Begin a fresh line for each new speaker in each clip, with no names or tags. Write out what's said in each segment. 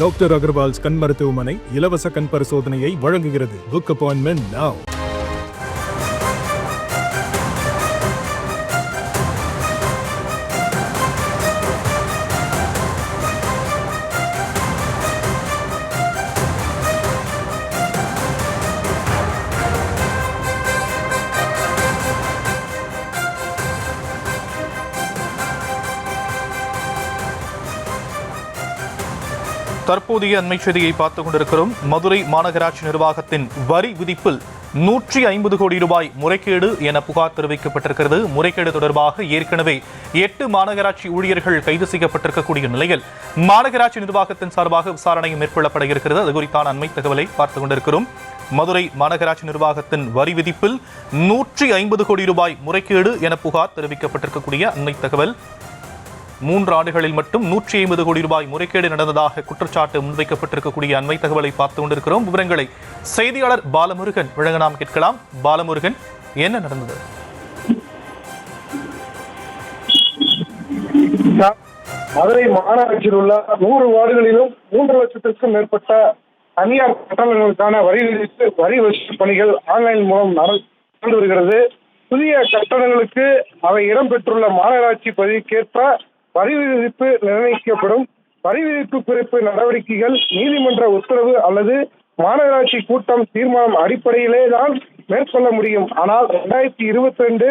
Doctor Agarwal's கண் மருத்துவமனை இலவச கண் பரிசோதனையை வழங்குகிறது. Book appointment now.
தற்போதைய அண்மை செய்தியை பார்த்துக் கொண்டிருக்கிறோம். மதுரை மாநகராட்சி நிர்வாகத்தின் வரி விதிப்பில் 150 கோடி ரூபாய் முறைகேடு என புகார் தெரிவிக்கப்பட்டிருக்கிறது. முறைகேடு தொடர்பாக ஏற்கனவே 8 மாநகராட்சி ஊழியர்கள் கைது செய்யப்பட்டிருக்கக்கூடிய நிலையில் மாநகராட்சி நிர்வாகத்தின் சார்பாக விசாரணை மேற்கொள்ளப்பட இருக்கிறது. அது குறித்தான அண்மை தகவலை பார்த்துக் கொண்டிருக்கிறோம். மதுரை மாநகராட்சி நிர்வாகத்தின் வரி விதிப்பில் 150 கோடி ரூபாய் முறைகேடு என புகார் தெரிவிக்கப்பட்டிருக்கக்கூடிய அண்மை தகவல். 3 ஆண்டுகளில் மட்டும் 150 கோடி ரூபாய் முறைகேடு நடந்ததாக குற்றச்சாட்டு முன்வைக்கப்பட்டிருக்கக்கூடிய அண்மை தகவலை பார்த்துக் கொண்டிருக்கிறோம். விவரங்களை செய்தியாளர் பாலமுருகன் வழங்க நாம் கேட்கலாம். பாலமுருகன், என்ன நடந்தது?
மதுரை மாநகராட்சியில் உள்ள 100 வார்டுகளிலும் 3 லட்சத்திற்கும் மேற்பட்ட தனியார் கட்டணங்களுக்கான வரி வசூல் பணிகள் ஆன்லைன் மூலம் நடந்து வருகிறது. புதிய கட்டணங்களுக்கு அவை இடம்பெற்றுள்ள மாநகராட்சி பதிவுக்கேற்ப வரி விதிப்பு நிர்ணயிக்கப்படும். வரி விதிப்பு குறைப்பு நடவடிக்கைகள் நீதிமன்ற உத்தரவு அல்லது மாநகராட்சி கூட்டம் தீர்மானம் அடிப்படையிலே தான் மேற்கொள்ள முடியும். ஆனால் 2022,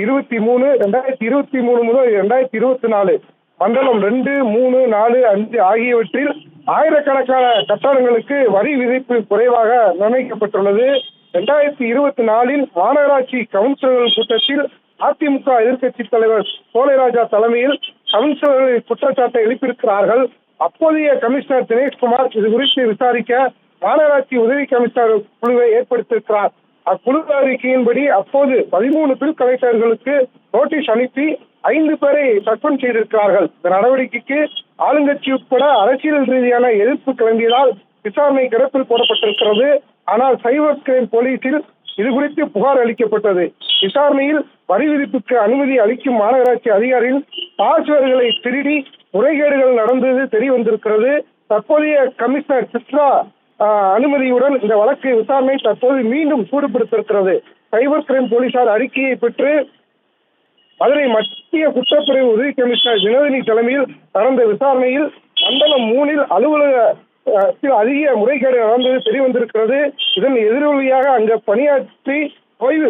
23, 2023 முதல் 2024 மண்டலம் 2, 3, 4, 5 ஆகியவற்றில் ஆயிரக்கணக்கான கட்டணங்களுக்கு வரி விதிப்பு குறைவாக நிர்ணயிக்கப்பட்டுள்ளது. 2024 மாநகராட்சி கவுன்சிலர்கள் கூட்டத்தில் அதிமுக எதிர்க்கட்சி தலைவர் சோலைராஜா தலைமையில் கவுன்சிலர்கள் குற்றச்சாட்டை எழுப்பியிருக்கிறார்கள். அப்போதைய கமிஷனர் தினேஷ்குமார் இது குறித்து விசாரிக்க மாநகராட்சி உதவி கமிஷனர் குழுவை ஏற்படுத்தியிருக்கிறார். அக்குழு அறிக்கையின்படி அப்போது 13 பில் கலெக்டர்களுக்கு நோட்டீஸ் அனுப்பி 5 பேரை சஸ்பெண்ட் செய்திருக்கிறார்கள். இந்த நடவடிக்கைக்கு ஆளுங்கட்சி உட்பட அரசியல் ரீதியான எதிர்ப்பு கிளம்பியதால் விசாரணை கிடப்பில் போடப்பட்டிருக்கிறது. ஆனால் சைபர் கிரைம் போலீசில் இது குறித்து புகார் அளிக்கப்பட்டது. விசாரணையில் வரி விதிப்புக்கு அனுமதி அளிக்கும் மாநகராட்சி அதிகாரிகள் பாஸ்வேர்டுகளை திருடி முறைகேடுகள் நடந்தது தெரிய வந்திருக்கிறது. தற்போதைய கமிஷனர் சித்ரா அனுமதியுடன் இந்த வழக்கு விசாரணை தற்போது மீண்டும் சூடுபடுத்திருக்கிறது. சைபர் கிரைம் போலீசார் அறிக்கையை பெற்று மதுரை மத்திய குற்றப்பிரிவு உதவி கமிஷனர் வினோதினி தலைமையில் நடந்த விசாரணையில் மண்டலம் 3 அலுவலக அதிக முறைகேடு நடந்தது தெரிய வந்திருக்கிறது. இதன் எதிரொலியாக அங்கு பணியாற்றி ஓய்வு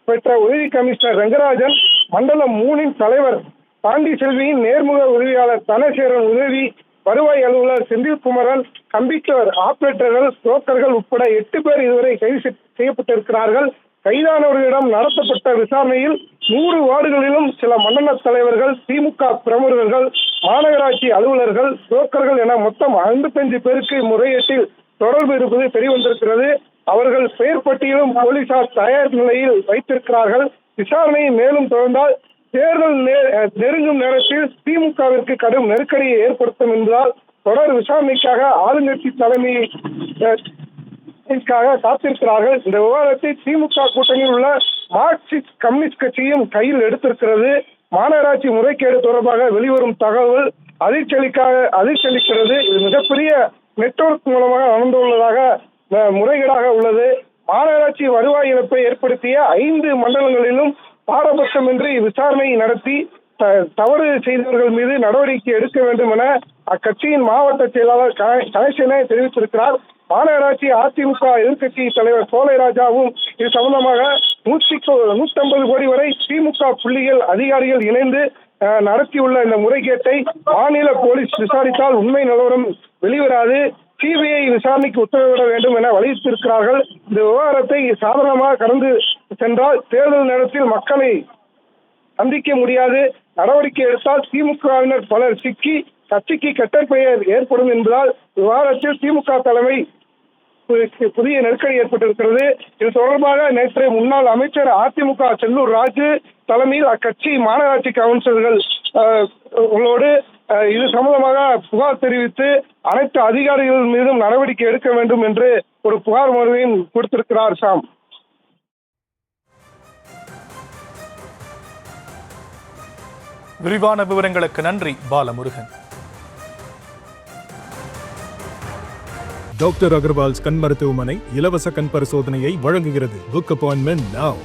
பெற்ற உதவி கமிஷனர் ரங்கராஜன், மண்டலம் 3 தலைவர் பாண்டி செல்வியின் நேர்முக உதவியாளர் தனசேரன் உதவி, வருவாய் அலுவலர் செந்தில்குமரன், கம்ப்யூட்டர் ஆபரேட்டர்கள், புரோக்கர்கள் உட்பட 8 பேர் இதுவரை கைது செய்யப்பட்டிருக்கிறார்கள். கைதானவர்களிடம் நடத்தப்பட்ட விசாரணையில் 100 வார்டுகளிலும் சில மண்டல தலைவர்கள், திமுக பிரமுகர்கள், மாநகராட்சி அலுவலர்கள், புரோக்கர்கள் என மொத்தம் 55 பேருக்கு முறையீட்டில் தொடர்பு இருப்பது தெரியவந்திருக்கிறது. அவர்கள் பெயர் பட்டியலும் போலீசார் தயார் நிலையில் வைத்திருக்கிறார்கள். விசாரணையை மேலும் தொடர்ந்தால் தேர்தல் நெருங்கும் நேரத்தில் திமுகவிற்கு கடும் நெருக்கடியை ஏற்படுத்தும் என்பதால் தொடர் விசாரணைக்காக ஆளுங்கட்சி தலைமையை காத்திருக்கிறார்கள். இந்த விவாதத்தை திமுக கூட்டணியில் உள்ள மார்க்சிஸ்ட் கம்யூனிஸ்ட் கட்சியும் கையில் எடுத்திருக்கிறது. மாநகராட்சி முறைகேடு தொடர்பாக வெளிவரும் தகவல் அதிர்ச்சியளிக்கிறது. இது மிகப்பெரிய நெட்வொர்க் மூலமாக நடந்துள்ளதாக முறைகேடாக உள்ளது. மாநகராட்சி வருவாய் இழப்பை ஏற்படுத்திய 5 மண்டலங்களிலும் பாரபட்சமின்றி விசாரணை நடத்தி தவறு செய்தவர்கள் மீது நடவடிக்கை எடுக்க வேண்டும் என அக்கட்சியின் மாவட்ட செயலாளர் கணேசனே தெரிவித்திருக்கிறார். மாநகராட்சி அதிமுக எதிர்க்கட்சி தலைவர் சோலைராஜாவும் இது சம்பந்தமாக 150 கோடி வரை திமுக புள்ளிகள் அதிகாரிகள் இணைந்து நடத்தியுள்ள இந்த முறைகேட்டை மாநில போலீஸ் விசாரித்தால் உண்மை நிலவரம் வெளிவராது, சிபிஐ விசாரணைக்கு உத்தரவிட வேண்டும் என வலியுறுத்தியிருக்கிறார்கள். இந்த விவகாரத்தை சாதாரணமாக கடந்து சென்றால் தேர்தல் நேரத்தில் மக்களை சந்திக்க முடியாது. நடவடிக்கை எடுத்தால் திமுகவினர் பலர் சிக்கி கட்சிக்கு கெட்ட பெயர் ஏற்படும் என்பதால் விவகாரத்தில் திமுக தலைமை புதிய நெருக்கடி ஏற்பட்டிருக்கிறது. இது தொடர்பாக நேற்று முன்னாள் அமைச்சர் அதிமுக செல்லூர் ராஜு தலைமையில் அக்கட்சி மாநகராட்சி கவுன்சிலர்கள் இது சம்பந்தமாக புகார் தெரிவித்து அனைத்து அதிகாரிகள் மீதும் நடவடிக்கை எடுக்க வேண்டும் என்று ஒரு புகார் மனுவையும் கொடுத்திருக்கிறார். சாம்,
விரிவான விவரங்களுக்கு நன்றி பாலமுருகன்.
டாக்டர் அகர்வால்ஸ் கண் மருத்துவமனை இலவச கண் பரிசோதனையை வழங்குகிறது. Book appointment now.